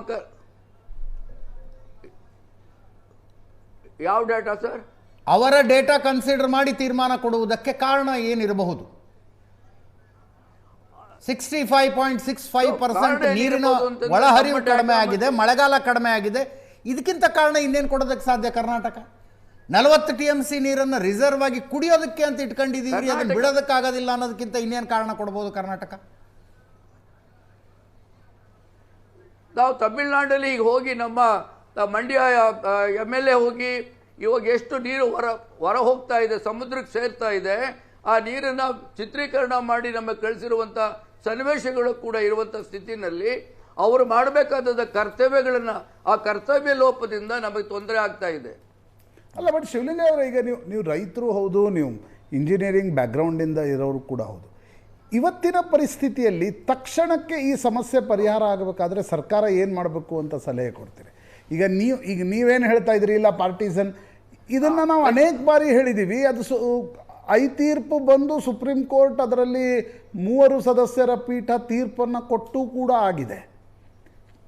ಯಾವ ಡಾಟಾ ಸರ್? ಅವರ ಡೇಟಾ ಕನ್ಸಿಡರ್ ಮಾಡಿ ತೀರ್ಮಾನ ಕೊಡುವುದಕ್ಕೆ ಕಾರಣ ಏನಿರಬಹುದು? 65.65% ನೀರಿನ ಒಳಹರಿವು ಕಡಿಮೆ ಆಗಿದೆ, ಮಳೆಗಾಲ ಕಡಿಮೆ ಆಗಿದೆ. ಇದಕ್ಕಿಂತ ಕಾರಣ ಇನ್ನೇನು ಕೊಡೋದಕ್ಕೆ ಸಾಧ್ಯ? ಕರ್ನಾಟಕ 40 TMC ನೀರನ್ನು ರಿಸರ್ವ್ ಆಗಿ ಕುಡಿಯೋದಕ್ಕೆ ಅಂತ ಇಟ್ಕೊಂಡಿದ್ದೀರಿ, ಅದನ್ನು ಬಿಡೋದಕ್ಕಾಗೋದಿಲ್ಲ ಅನ್ನೋದಕ್ಕಿಂತ ಇನ್ನೇನು ಕಾರಣ ಕೊಡ್ಬೋದು ಕರ್ನಾಟಕ? ನಾವು ತಮಿಳ್ನಾಡಲ್ಲಿ ಈಗ ಹೋಗಿ ನಮ್ಮ ಮಂಡ್ಯ MLA ಹೋಗಿ ಇವಾಗ ಎಷ್ಟು ನೀರು ಹೊರ ಹೋಗ್ತಾ ಇದೆ, ಸಮುದ್ರಕ್ಕೆ ಸೇರ್ತಾ ಇದೆ, ಆ ನೀರನ್ನು ಚಿತ್ರೀಕರಣ ಮಾಡಿ ನಮಗೆ ಕಳಿಸಿರುವಂಥ ಸನ್ನಿವೇಶಗಳು ಕೂಡ ಇರುವಂಥ ಸ್ಥಿತಿನಲ್ಲಿ ಅವರು ಮಾಡಬೇಕಾದ ಕರ್ತವ್ಯಗಳನ್ನು, ಆ ಕರ್ತವ್ಯ ಲೋಪದಿಂದ ನಮಗೆ ತೊಂದರೆ ಆಗ್ತಾ ಇದೆ. ಅಲ್ಲ, ಬಟ್ ಶಿವಲಿಂಗ ಅವರೇ, ಈಗ ನೀವು ರೈತರು ಹೌದು, ನೀವು ಇಂಜಿನಿಯರಿಂಗ್ ಬ್ಯಾಕ್ಗ್ರೌಂಡಿಂದ ಇರೋರು ಕೂಡ ಹೌದು. ಇವತ್ತಿನ ಪರಿಸ್ಥಿತಿಯಲ್ಲಿ ತಕ್ಷಣಕ್ಕೆ ಈ ಸಮಸ್ಯೆ ಪರಿಹಾರ ಆಗಬೇಕಾದ್ರೆ ಸರ್ಕಾರ ಏನು ಮಾಡಬೇಕು ಅಂತ ಸಲಹೆ ಕೊಡ್ತೀರಿ? ಈಗ ನೀವೇನು ಹೇಳ್ತಾ ಇದ್ದೀರಿ, ಇಲ್ಲ ಪಾರ್ಟಿಸನ್, ಇದನ್ನು ನಾವು ಅನೇಕ ಬಾರಿ ಹೇಳಿದ್ದೀವಿ. ಅದು ತೀರ್ಪು ಬಂದು ಸುಪ್ರೀಂ ಕೋರ್ಟ್ ಅದರಲ್ಲಿ 3 ಸದಸ್ಯರ ಪೀಠ ತೀರ್ಪನ್ನು ಕೊಟ್ಟು ಕೂಡ ಆಗಿದೆ.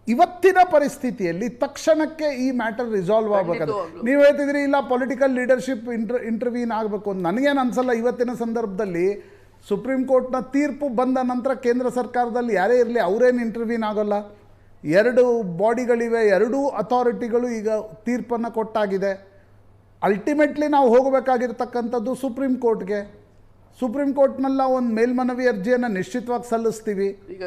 ಇವತ್ತಿನ ಪರಿಸ್ಥಿತಿಯಲ್ಲಿ ತಕ್ಷಣಕ್ಕೆ ಈ ಮ್ಯಾಟರ್ ರಿಸಾಲ್ವ್ ಆಗಬೇಕಾದ್ರೆ ನೀವು ಹೇಳ್ತಿದ್ರಿ ಇಲ್ಲ ಪೊಲಿಟಿಕಲ್ ಲೀಡರ್ಶಿಪ್ ಇಂಟರ್ವ್ಯೂನ್ ಆಗಬೇಕು ಅಂತ. ನನಗೇನು ಅನ್ಸಲ್ಲ. ಇವತ್ತಿನ ಸಂದರ್ಭದಲ್ಲಿ ಸುಪ್ರೀಂ ಕೋರ್ಟ್ನ ತೀರ್ಪು ಬಂದ ನಂತರ ಕೇಂದ್ರ ಸರ್ಕಾರದಲ್ಲಿ ಯಾರೇ ಇರಲಿ ಅವರೇನು ಇಂಟರ್ವ್ಯೂನ್ ಆಗೋಲ್ಲ. 2 ಬಾಡಿಗಳಿವೆ, 2 ಅಥಾರಿಟಿಗಳು ಈಗ ತೀರ್ಪನ್ನು ಕೊಟ್ಟಾಗಿದೆ. ಅಲ್ಟಿಮೇಟ್ಲಿ ನಾವು ಹೋಗಬೇಕಾಗಿರ್ತಕ್ಕಂಥದ್ದು ಸುಪ್ರೀಂ ಕೋರ್ಟ್ಗೆ. ಸುಪ್ರೀಂ ಕೋರ್ಟ್ನೆಲ್ಲ ಒಂದು ಮೇಲ್ಮನವಿ ಅರ್ಜಿಯನ್ನು ನಿಶ್ಚಿತವಾಗಿ ಸಲ್ಲಿಸ್ತೀವಿ. ಈಗ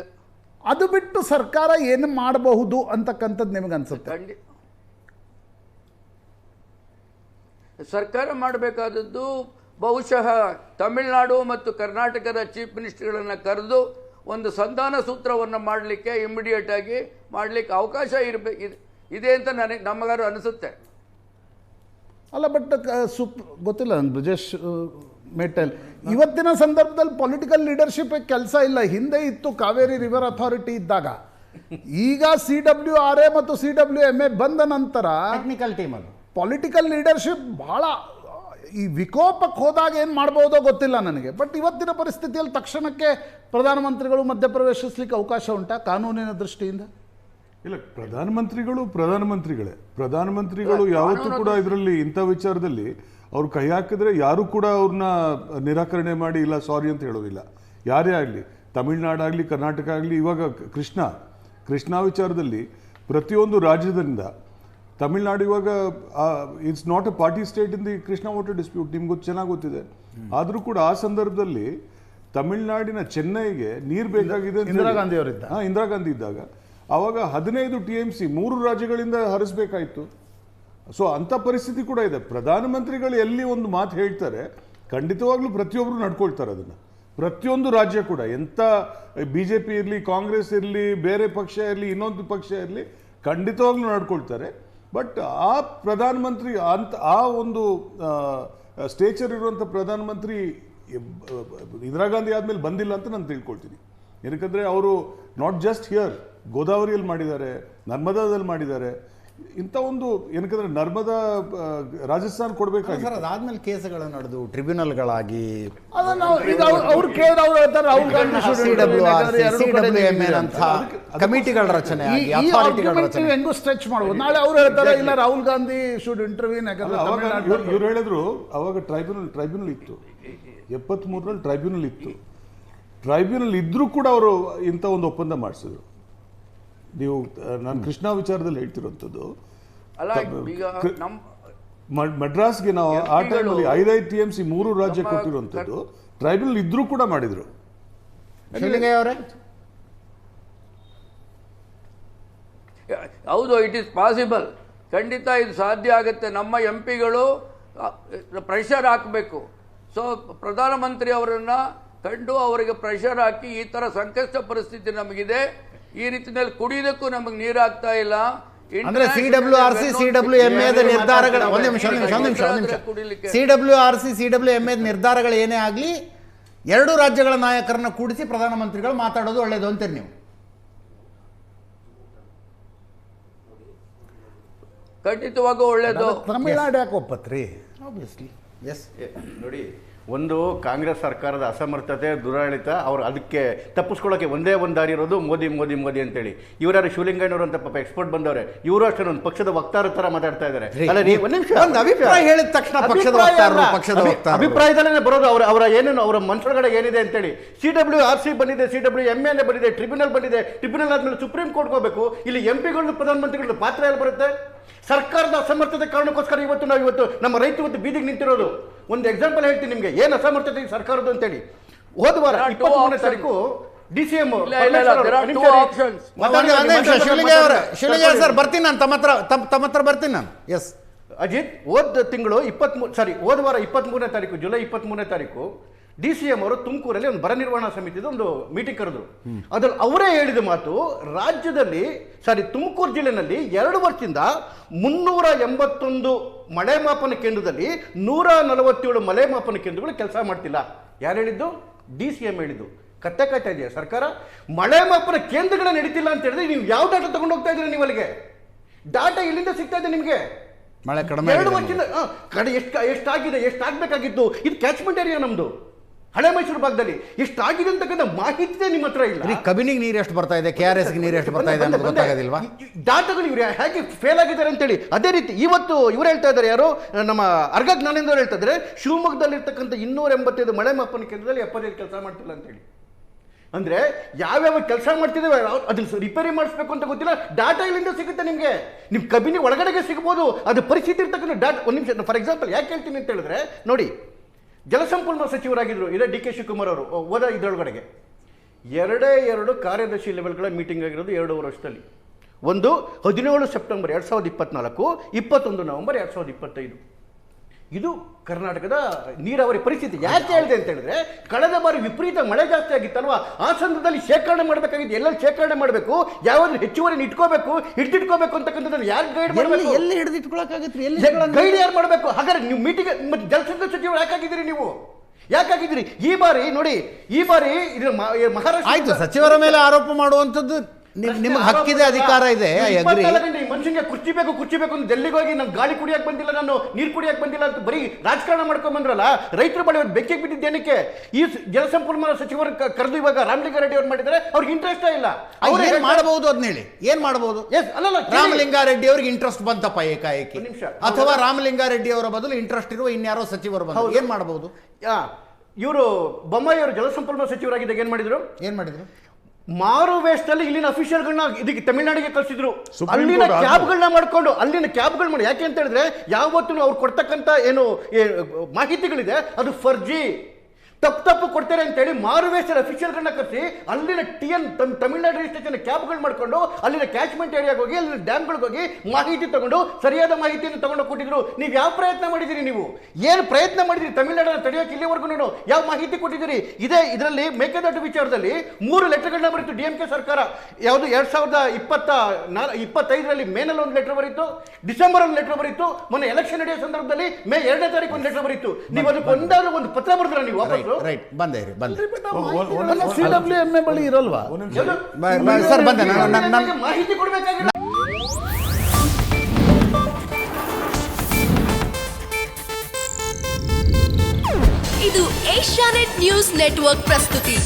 ಅದು ಬಿಟ್ಟು ಸರ್ಕಾರ ಏನು ಮಾಡಬಹುದು ಅಂತಕ್ಕಂಥದ್ದು ನಿಮಗೆ ಅನ್ಸುತ್ತೆ? ಸರ್ಕಾರ ಮಾಡಬೇಕಾದದ್ದು ಬಹುಶಃ ತಮಿಳುನಾಡು ಮತ್ತು ಕರ್ನಾಟಕದ ಚೀಫ್ ಮಿನಿಸ್ಟರ್ಗಳನ್ನು ಕರೆದು ಒಂದು ಸಂಧಾನ ಸೂತ್ರವನ್ನು ಮಾಡಲಿಕ್ಕೆ ಇಮಿಡಿಯೇಟ್ ಆಗಿ ಮಾಡಲಿಕ್ಕೆ ಅವಕಾಶ ಇದೆ ಅಂತ ನಮಗಾರು ಅನಿಸುತ್ತೆ. ಅಲ್ಲ, ಬಟ್ ಗೊತ್ತಿಲ್ಲ ನಂಗೆ ಬ್ರಿಜೇಶ್ ಮೇಟಲ್, ಇವತ್ತಿನ ಸಂದರ್ಭದಲ್ಲಿ ಪೊಲಿಟಿಕಲ್ ಲೀಡರ್ಶಿಪ್ ಕೆಲಸ ಇಲ್ಲ. ಹಿಂದೆ ಇತ್ತು ಕಾವೇರಿ ರಿವರ್ ಅಥಾರಿಟಿ ಇದ್ದಾಗ. ಈಗ CWRA ಮತ್ತು CWMA ಬಂದ ನಂತರ ಟೆಕ್ನಿಕಲ್ ಟೀಮ್ ಅದು ಪೊಲಿಟಿಕಲ್ ಲೀಡರ್ಶಿಪ್ ಬಹಳ ಈ ವಿಕೋಪಕ್ಕೆ ಹೋದಾಗ ಏನು ಮಾಡ್ಬೋದೋ ಗೊತ್ತಿಲ್ಲ ನನಗೆ. ಬಟ್ ಇವತ್ತಿನ ಪರಿಸ್ಥಿತಿಯಲ್ಲಿ ತಕ್ಷಣಕ್ಕೆ ಪ್ರಧಾನಮಂತ್ರಿಗಳು ಮಧ್ಯಪ್ರವೇಶಿಸಲಿಕ್ಕೆ ಅವಕಾಶ ಉಂಟಾ ಕಾನೂನಿನ ದೃಷ್ಟಿಯಿಂದ? ಇಲ್ಲ, ಪ್ರಧಾನಮಂತ್ರಿಗಳು ಯಾವತ್ತೂ ಕೂಡ ಇದರಲ್ಲಿ ಇಂಥ ವಿಚಾರದಲ್ಲಿ ಅವ್ರು ಕೈ ಹಾಕಿದ್ರೆ ಯಾರು ಕೂಡ ಅವ್ರನ್ನ ನಿರಾಕರಣೆ ಮಾಡಿ ಇಲ್ಲ ಸಾರಿ ಅಂತ ಹೇಳೋದಿಲ್ಲ. ಯಾರೇ ಆಗಲಿ, ತಮಿಳ್ನಾಡಾಗಲಿ ಕರ್ನಾಟಕ ಆಗಲಿ. ಇವಾಗ ಕೃಷ್ಣ ವಿಚಾರದಲ್ಲಿ ಪ್ರತಿಯೊಂದು ರಾಜ್ಯದಿಂದ ತಮಿಳ್ನಾಡು ಇವಾಗ it's not A party state in the Krishna water dispute, ನಿಮ್ಗೆ ಚೆನ್ನಾಗಿ ಗೊತ್ತಿದೆ. ಆದರೂ ಕೂಡ ಆ ಸಂದರ್ಭದಲ್ಲಿ ತಮಿಳ್ನಾಡಿನ ಚೆನ್ನೈಗೆ ನೀರು ಬೇಕಾಗಿದೆ ಇಂದಿರಾ ಗಾಂಧಿ ಇದ್ದಾಗ ಆವಾಗ 15 TMC 3 ರಾಜ್ಯಗಳಿಂದ ಹರಿಸಬೇಕಾಯಿತು. ಸೊ ಅಂಥ ಪರಿಸ್ಥಿತಿ ಕೂಡ ಇದೆ. ಪ್ರಧಾನಮಂತ್ರಿಗಳು ಎಲ್ಲಿ ಒಂದು ಮಾತು ಹೇಳ್ತಾರೆ ಖಂಡಿತವಾಗ್ಲೂ ಪ್ರತಿಯೊಬ್ಬರು ನಡ್ಕೊಳ್ತಾರೆ ಅದನ್ನು. ಪ್ರತಿಯೊಂದು ರಾಜ್ಯ ಕೂಡ ಎಂಥ BJP ಇರಲಿ, ಕಾಂಗ್ರೆಸ್ ಇರಲಿ, ಬೇರೆ ಪಕ್ಷ ಇರಲಿ, ಇನ್ನೊಂದು ಪಕ್ಷ ಇರಲಿ, ಖಂಡಿತವಾಗ್ಲೂ ನಡ್ಕೊಳ್ತಾರೆ. ಬಟ್ ಆ ಪ್ರಧಾನಮಂತ್ರಿ ಅಂತ ಆ ಒಂದು ಸ್ಟೇಚರ್ ಇರುವಂಥ ಪ್ರಧಾನಮಂತ್ರಿ ಇಂದಿರಾ ಗಾಂಧಿ ಆದಮೇಲೆ ಬಂದಿಲ್ಲ ಅಂತ ನಾನು ತಿಳ್ಕೊಳ್ತೀನಿ. ಏನಕ್ಕಂದರೆ ಅವರು ನಾಟ್ ಜಸ್ಟ್ ಹಿಯರ್, ಗೋದಾವರಿಯಲ್ಲಿ ಮಾಡಿದ್ದಾರೆ, ನರ್ಮದಾದಲ್ಲಿ ಮಾಡಿದ್ದಾರೆ. ಇಂಥ ಒಂದು ಏನಕ್ಕಂದ್ರೆ ನರ್ಮದಾ ರಾಜಸ್ಥಾನ್ ಕೊಡಬೇಕಾಗಿ ಸರ್, ಅದಾದ್ಮೇಲೆ ಕೇಸುಗಳು ನಡೆದು ಟ್ರಿಬ್ಯುನಲ್ಗಳಾಗಿ ಅವ್ರು ಕೇಳಿದ್ರೆ ಅವ್ರು ಹೇಳ್ತಾರೆ ರಾಹುಲ್ ಗಾಂಧಿ CWMA ಅಂತ ಕಮಿಟಿಗಳ ರಚನೆ ಆಗಿ, ಅಥಾರಿಟಿಗಳ ರಚನೆ ಹೆಂಗೂ ಸ್ಟ್ರೆಚ್ ಮಾಡ್ಬೋದು. ನಾಳೆ ಅವ್ರು ಹೇಳ್ತಾರೆ ಇಲ್ಲ ರಾಹುಲ್ ಗಾಂಧಿ ಶುಡ್ ಇಂಟರ್ವ್ಯೂನ್. ಇವ್ರು ಹೇಳಿದ್ರು ಅವಾಗ ಟ್ರೈಬ್ಯುನಲ್ ಇತ್ತು, 73ರಲ್ಲಿ ಟ್ರೈಬ್ಯುನಲ್ ಇತ್ತು. ಟ್ರೈಬ್ಯುನಲ್ ಇದ್ರೂ ಕೂಡ ಅವರು ಇಂಥ ಒಂದು ಒಪ್ಪಂದ ಮಾಡಿಸಿದ್ರು. ನೀವು ನಾನು ಕೃಷ್ಣ ವಿಚಾರದಲ್ಲಿ ಹೇಳ್ತಿರೋಂಥದ್ದು, ಅಲ್ಲ ಈಗ ಮಡ್ರಾಸ್ಗೆ ನಾವು ಆ ಟೈಮಲ್ಲಿ 5 TMC 3 ರಾಜ್ಯ ಕೊಟ್ಟಿರುವಂಥದ್ದು ಟ್ರೈಬ್ಯುನಲ್ ಇದ್ರೂ ಕೂಡ ಮಾಡಿದ್ರು. ಶಿವಲಿಂಗಯ್ಯ ಅವರೇ, ಹೌದು, ಇಟ್ ಈಸ್ ಪಾಸಿಬಲ್. ಖಂಡಿತ ಇದು ಸಾಧ್ಯ ಆಗುತ್ತೆ. ನಮ್ಮ MP ಗಳು ಪ್ರೆಷರ್ ಹಾಕಬೇಕು. ಸೊ ಪ್ರಧಾನಮಂತ್ರಿ ಅವರನ್ನು ಕಂಡು ಅವರಿಗೆ ಪ್ರೆಷರ್ ಹಾಕಿ, ಈ ಥರ ಸಂಕಷ್ಟ ಪರಿಸ್ಥಿತಿ ನಮಗಿದೆ, ಈ ರೀತಿಯಲ್ಲಿ ಕುಡಿಯೋದಕ್ಕೂ ನಮಗೆ ನೀರು ಆಗ್ತಾ ಇಲ್ಲ. ಅಂದ್ರೆ CWRC CWMA ನಿರ್ಧಾರಗಳ ಒಂದು ನಿಮಿಷ CWRC CWMA ನಿರ್ಧಾರಗಳು ಏನೇ ಆಗಲಿ, 2 ರಾಜ್ಯಗಳ ನಾಯಕರನ್ನ ಕೂಡಿಸಿ ಪ್ರಧಾನಮಂತ್ರಿಗಳು ಮಾತಾಡೋದು ಒಳ್ಳೇದು ಅಂತೀರಿ ನೀವು? ಖಂಡಿತವಾಗೂ ಒಳ್ಳೇದು. ತಮಿಳ್ನಾಡು ಯಾಕೆ ಒಪ್ಪತ್ರಿ? Obviously S. ನೋಡಿ, ಒಂದು ಕಾಂಗ್ರೆಸ್ ಸರ್ಕಾರದ ಅಸಮರ್ಥತೆ, ದುರಾಡಳಿತ, ಅವ್ರು ಅದಕ್ಕೆ ತಪ್ಪಿಸ್ಕೊಳ್ಳೋಕೆ ಒಂದೇ ಒಂದು ದಾರಿ ಇರೋದು ಮೋದಿ ಮೋದಿ ಮೋದಿ ಅಂತೇಳಿ. ಇವರಾರು ಶಿವಲಿಂಗಯ್ಯನವರು ಅಂತ ಪಾಪ ಎಕ್ಸ್ಪರ್ಟ್ ಬಂದವ್ರೆ, ಇವರು ಅಷ್ಟೇ ಒಂದು ಪಕ್ಷದ ವಕ್ತಾರ ತರ ಮಾತಾಡ್ತಾ ಇದ್ದಾರೆ. ಅಲ್ಲ, ನೀವು ಒಂದು ನಿಮಿಷ, ಒಂದು ಅಭಿಪ್ರಾಯ ಹೇಳಿದ ತಕ್ಷಣ ಪಕ್ಷದ ವಕ್ತಾರರು ಅಭಿಪ್ರಾಯದಲ್ಲೇ ಬರೋದು. ಅವರ ಏನೇನು ಅವರ ಮನಸ್ಸೊಳಗಡೆ ಏನಿದೆ ಅಂತೇಳಿ. CWRC ಬಂದಿದೆ, CWMA ಬಂದಿದೆ, ಟ್ರಿಬ್ಯುನಲ್ ಬಂದಿದೆ. ಟ್ರಿಬ್ಯುನಲ್ ಆದ್ಮೇಲೆ ಸುಪ್ರೀಂ ಕೋರ್ಟ್ ಹೋಗಬೇಕು. ಇಲ್ಲಿ MP ಗಳು ಪ್ರಧಾನಮಂತ್ರಿಗಳ ಪಾತ್ರ ಎಲ್ಲಿ ಬರುತ್ತೆ? ಸರ್ಕಾರದ ಅಸಮರ್ಥತೆ ಕಾರಣಕ್ಕೋಸ್ಕರ ಇವತ್ತು ನಮ್ಮ ರೈತರು ಇವತ್ತು ಬೀದಿಗೆ ನಿಂತಿರೋದು. ಒಂದು ಎಕ್ಸಾಂಪಲ್ ಹೇಳ್ತೀನಿ ನಿಮಗೆ, ಏನು ಅಸಮರ್ಥತೆ ಈ ಸರ್ಕಾರದ ಅಂತೇಳಿ. ಹೋದ ವಾರ 23ನೇ ತಾರೀಕು DCM ಶಿವಲಿಂಗಯ್ಯ ಸರ್ ಬರ್ತೀನಿ ನಾನು, ತಮ್ಮ ಹತ್ರ ಬರ್ತೀನಿ ನಾನು. ಎಸ್ ಅಜಿತ್, ಹೋದ ವಾರ 23ನೇ ತಾರೀಕು, ಜುಲೈ 23ನೇ ತಾರೀಕು DCM ಅವರು ತುಮಕೂರಲ್ಲಿ ಒಂದು ಬರ ನಿರ್ವಹಣಾ ಸಮಿತಿದ ಒಂದು ಮೀಟಿಂಗ್ ಕರೆದ್ರು. ಅದ್ರಲ್ಲಿ ಅವರೇ ಹೇಳಿದ ಮಾತು, ರಾಜ್ಯದಲ್ಲಿ ತುಮಕೂರು ಜಿಲ್ಲೆನಲ್ಲಿ 2 ವರ್ಷದಿಂದ 381 ಮಳೆ ಮಾಪನ ಕೇಂದ್ರದಲ್ಲಿ 147 ಮಳೆ ಮಾಪನ ಕೇಂದ್ರಗಳು ಕೆಲಸ ಮಾಡ್ತಿಲ್ಲ. ಯಾರು ಹೇಳಿದ್ದು? DCM ಹೇಳಿದ್ದು. ಕತ್ತೆ ಕಾಯ್ತಾ ಇದೆಯಾ ಸರ್ಕಾರ? ಮಳೆ ಮಾಪನ ಕೇಂದ್ರಗಳ ನಡೀತಿಲ್ಲ ಅಂತ ಹೇಳಿದ್ರೆ ನೀವು ಯಾವ ಡಾಟಾ ತಗೊಂಡು ಹೋಗ್ತಾ ಇದ್ದೀರಾ? ನೀವು ಅಲ್ಲಿಗೆ ಡಾಟಾ ಎಲ್ಲಿಂದ ಸಿಗ್ತಾ ಇದೆ ನಿಮಗೆ? ಮಳೆ ಕಡಿಮೆ 2 ವರ್ಷದಿಂದ ಎಷ್ಟಾಗಿದೆ, ಎಷ್ಟಾಗಬೇಕಾಗಿತ್ತು? ಇದು ಕ್ಯಾಚ್ಮೆಂಟ್ ಏರಿಯಾ ನಮ್ದು, ಹಳೆ ಮೈಸೂರು ಭಾಗದಲ್ಲಿ. ಎಷ್ಟಾಗಿದೆ ಅಂತಕ್ಕಂಥ ಮಾಹಿತಿ ನಿಮ್ಮ ಹತ್ರ ಇಲ್ಲ. ಕಬಿನಿಗೆ ನೀರು ಎಷ್ಟು ಬರ್ತಾ ಇದೆ, KRSಗೆ ನೀರು ಎಷ್ಟು ಬರ್ತಾ ಇದೆ ಅನ್ನೋದು ಗೊತ್ತಾಗೋದಿಲ್ವಾ? ಡಾಟಾಗಳು ಇವ್ರು ಹೇಗೆ ಫೇಲ್ ಆಗಿದ್ದಾರೆ ಅಂತೇಳಿ. ಅದೇ ರೀತಿ ಇವತ್ತು ಇವ್ರು ಹೇಳ್ತಾ ಇದ್ದಾರೆ, ಯಾರು ನಮ್ಮ ಅರ್ಗ ಜ್ಞಾನೇಂದ್ರ ಹೇಳ್ತಾ ಇದ್ದಾರೆ, ಶಿವಮೊಗ್ಗದಲ್ಲಿರ್ತಕ್ಕಂಥ 285 ಮಳೆ ಮಾಪನ ಕೇಂದ್ರದಲ್ಲಿ 75 ಕೆಲಸ ಮಾಡ್ತಿಲ್ಲ ಅಂತೇಳಿ. ಅಂದ್ರೆ ಯಾವ್ಯಾವ ಕೆಲಸ ಮಾಡ್ತಿದ್ದೇವೆ ಅದ್ರ ರಿಪೇರಿ ಮಾಡಿಸ್ಬೇಕು ಅಂತ ಗೊತ್ತಿಲ್ಲ. ಡಾಟಾ ಇಲ್ಲಿಂದ ಸಿಗುತ್ತೆ ನಿಮಗೆ, ನಿಮ್ ಕಬಿನಿ ಒಳಗಡೆಗೆ ಸಿಗ್ಬೋದು. ಅದು ಪರಿಸ್ಥಿತಿ ಇರ್ತಕ್ಕಂಥ ಡಾಟಾ. ಒಂದು ನಿಮಿಷ, ಫಾರ್ ಎಕ್ಸಾಂಪಲ್ ಯಾಕೆ ಹೇಳ್ತೀನಿ ಅಂತ ಹೇಳಿದ್ರೆ, ನೋಡಿ, ಜಲಸಂಪನ್ಮೂಲ ಸಚಿವರಾಗಿದ್ರು ಇದೇ DK ಶಿವಕುಮಾರ್ ಅವರು. ಹೋದ ಇದರೊಳಗಡೆಗೆ 2 ಕಾರ್ಯದರ್ಶಿ ಲೆವೆಲ್ಗಳ ಮೀಟಿಂಗ್ ಆಗಿರೋದು 2 ವರ್ಷದಲ್ಲಿ. ಒಂದು 17 ಸೆಪ್ಟೆಂಬರ್ 2024, 21 ನವೆಂಬರ್ 2025. ಇದು ಕರ್ನಾಟಕದ ನೀರಾವರಿ ಪರಿಸ್ಥಿತಿ. ಯಾಕೆ ಹೇಳಿದೆ ಅಂತ ಹೇಳಿದ್ರೆ, ಕಳೆದ ಬಾರಿ ವಿಪರೀತ ಮಳೆ ಜಾಸ್ತಿ ಆಗಿತ್ತಲ್ವಾ, ಆ ಸಂದರ್ಭದಲ್ಲಿ ಶೇಖರಣೆ ಮಾಡಬೇಕಾಗಿದ್ದು ಎಲ್ಲೆಲ್ಲಿ ಶೇಖರಣೆ ಮಾಡಬೇಕು, ಯಾವ್ದು ಹೆಚ್ಚುವರಿ ಇಟ್ಕೋಬೇಕು, ಹಿಡಿದಿಟ್ಕೋಬೇಕು ಅಂತಕ್ಕಂಥದ್ದನ್ನು ಯಾರು ಗೈಡ್ ಮಾಡಬೇಕು? ಎಲ್ಲಿ ಹಿಡಿದಿಟ್ಕೊಳಕ್ಕಾಗತ್ರಿ? ಗೈಡ್ ಯಾರು ಮಾಡಬೇಕು? ಹಾಗಾದ್ರೆ ನೀವು ಮೀಟಿಂಗ್ ಮತ್ತೆ ಜಲಸಂಪನ್ಮೂಲ ಸಚಿವರು ಯಾಕಾಗಿದ್ದೀರಿ? ನೀವು ಯಾಕಾಗಿದ್ದೀರಿ? ಈ ಬಾರಿ ನೋಡಿ, ಇದು ಮಹಾರಾಷ್ಟ್ರ ಆಯ್ತು, ಸಚಿವರ ಮೇಲೆ ಆರೋಪ ಮಾಡುವಂಥದ್ದು ನಿಮಗೆ ಹಕ್ಕಿದೆ, ಅಧಿಕಾರ ಇದೆ. ಮನುಷ್ಯನಿಗೆ ಕುರ್ಚಿ ಬೇಕು ಅಂತ ಡೆಲ್ಲಿಗೆ ಹೋಗಿ ನಾನು ಗಾಳಿ ಕುಡಿಯಕ್ಕೆ ಬಂದಿಲ್ಲ, ನಾನು ನೀರು ಕುಡಿಯಕ್ಕೆ ಬಂದಿಲ್ಲ ಅಂತ ಬರೀ ರಾಜಕಾರಣ ಮಾಡ್ಕೊಂಡ್ ಬಂದ್ರಲ್ಲ. ರೈತರ ಬಳಿ ಬೆಕ್ಕಿಗೆ ಬಿದ್ದಿದ್ದೇನಕ್ಕೆ? ಈ ಜಲಸಂಪನ್ಮೂಲ ಸಚಿವರು ಕರೆದು ಇವಾಗ ರಾಮಲಿಂಗಾರೆಡ್ಡಿ ಅವ್ರು ಮಾಡಿದ್ದಾರೆ, ಅವ್ರಿಗೆ ಇಂಟ್ರೆಸ್ಟ್ ಇಲ್ಲ. ಅವ್ರು ಏನ್ ಮಾಡಬಹುದು ಅದನ್ನ ಹೇಳಿ, ಏನ್ ಮಾಡಬಹುದು? ರಾಮಲಿಂಗಾರೆಡ್ಡಿ ಅವ್ರಿಗೆ ಇಂಟ್ರೆಸ್ಟ್ ಬಂತಪ್ಪ ಏಕಾಏಕಿ, ಅಥವಾ ರಾಮಲಿಂಗಾರೆಡ್ಡಿ ಅವರ ಬದಲು ಇಂಟ್ರೆಸ್ಟ್ ಇರುವ ಇನ್ಯಾರೋ ಸಚಿವರು ಬಂದ್ರು, ಏನ್ ಮಾಡಬಹುದು? ಇವರು ಬೊಮ್ಮಾಯಿ ಅವರು ಜಲಸಂಪನ್ಮೂಲ ಸಚಿವರಾಗಿದ್ದಾಗ ಏನ್ ಮಾಡಿದ್ರು? ಮಾರು ವೇಷದಲ್ಲಿ ಇಲ್ಲಿನ ಅಫಿಷಿಯಲ್ಗಳನ್ನ ಇದಕ್ಕೆ ತಮಿಳುನಾಡಿಗೆ ಕಳಿಸಿದ್ರು. ಅಲ್ಲಿನ ಕ್ಯಾಬ್ಗಳನ್ನ ಮಾಡ್ಕೊಂಡು ಮಾಡಿ. ಯಾಕೆ ಅಂತ ಹೇಳಿದ್ರೆ, ಯಾವತ್ತೂ ಅವ್ರು ಕೊಡ್ತಕ್ಕಂಥ ಏನು ಮಾಹಿತಿಗಳಿದೆ ಅದು ಫರ್ಜಿ. ತಪ್ಪು ಕೊಡ್ತಾರೆ ಅಂತೇಳಿ ಮಾರುವೇಷದ ಅಫಿಷಿಯಲ್ಗಳನ್ನ ಕರೆಸಿ ಅಲ್ಲಿನ ತಮಿಳ್ನಾಡು ರಿಜಿಸ್ಟ್ರೇಷನ್ ಕ್ಯಾಬ್ಗಳು ಮಾಡ್ಕೊಂಡು ಅಲ್ಲಿನ ಕ್ಯಾಚ್ಮೆಂಟ್ ಏರಿಯಾಗೆ ಹೋಗಿ ಅಲ್ಲಿನ ಡ್ಯಾಮ್ಗಳಿಗೆ ಹೋಗಿ ಮಾಹಿತಿ ತಗೊಂಡು ಸರಿಯಾದ ಮಾಹಿತಿಯನ್ನು ತಗೊಂಡು ಕೊಟ್ಟಿದ್ರು. ನೀವು ಯಾವ ಪ್ರಯತ್ನ ಮಾಡಿದಿರಿ? ನೀವು ಏನು ಪ್ರಯತ್ನ ಮಾಡಿದಿರಿ ತಮಿಳ್ನಾಡನ್ನು ತಡೆಯೋಕೆ ಇಲ್ಲಿವರೆಗೂ? ಯಾವ ಮಾಹಿತಿ ಕೊಟ್ಟಿದ್ದೀರಿ? ಇದರಲ್ಲಿ ಮೇಕೆದಾಟು ವಿಚಾರದಲ್ಲಿ 3 ಲೆಟರ್ಗಳನ್ನ ಬರೀತು DMK ಸರ್ಕಾರ. ಯಾವುದು 2025 ಮೇನಲ್ಲಿ ಒಂದು ಲೆಟರ್ ಬರೀತು, ಡಿಸೆಂಬರ್ ಒಂದು ಲೆಟರ್ ಬರೀತು, ಮೊನ್ನೆ ಎಲೆಕ್ಷನ್ ನಡೆಯೋ ಸಂದರ್ಭದಲ್ಲಿ ಮೇ 2ನೇ ತಾರೀಕು ಒಂದು ಲೆಟರ್ ಬರೀತು. ನೀವು ಅದಕ್ಕೆ ಒಂದಾದ್ರೂ ಒಂದು ಪತ್ರ ಬರೆದ್ರ ನೀವು ವಾಪಸ್? ರೈಟ್, ಬಂದೆ CWMA ಬಳಿ ಇರಲ್ವಾ? ಸರ್ ಬಂದೆ ಮಾಹಿತಿ ಕೊಡಬೇಕಾಗಿಲ್ಲ. ಇದು ಏಷ್ಯಾನೆಟ್ ನ್ಯೂಸ್ ನೆಟ್ವರ್ಕ್ ಪ್ರಸ್ತುತಿ.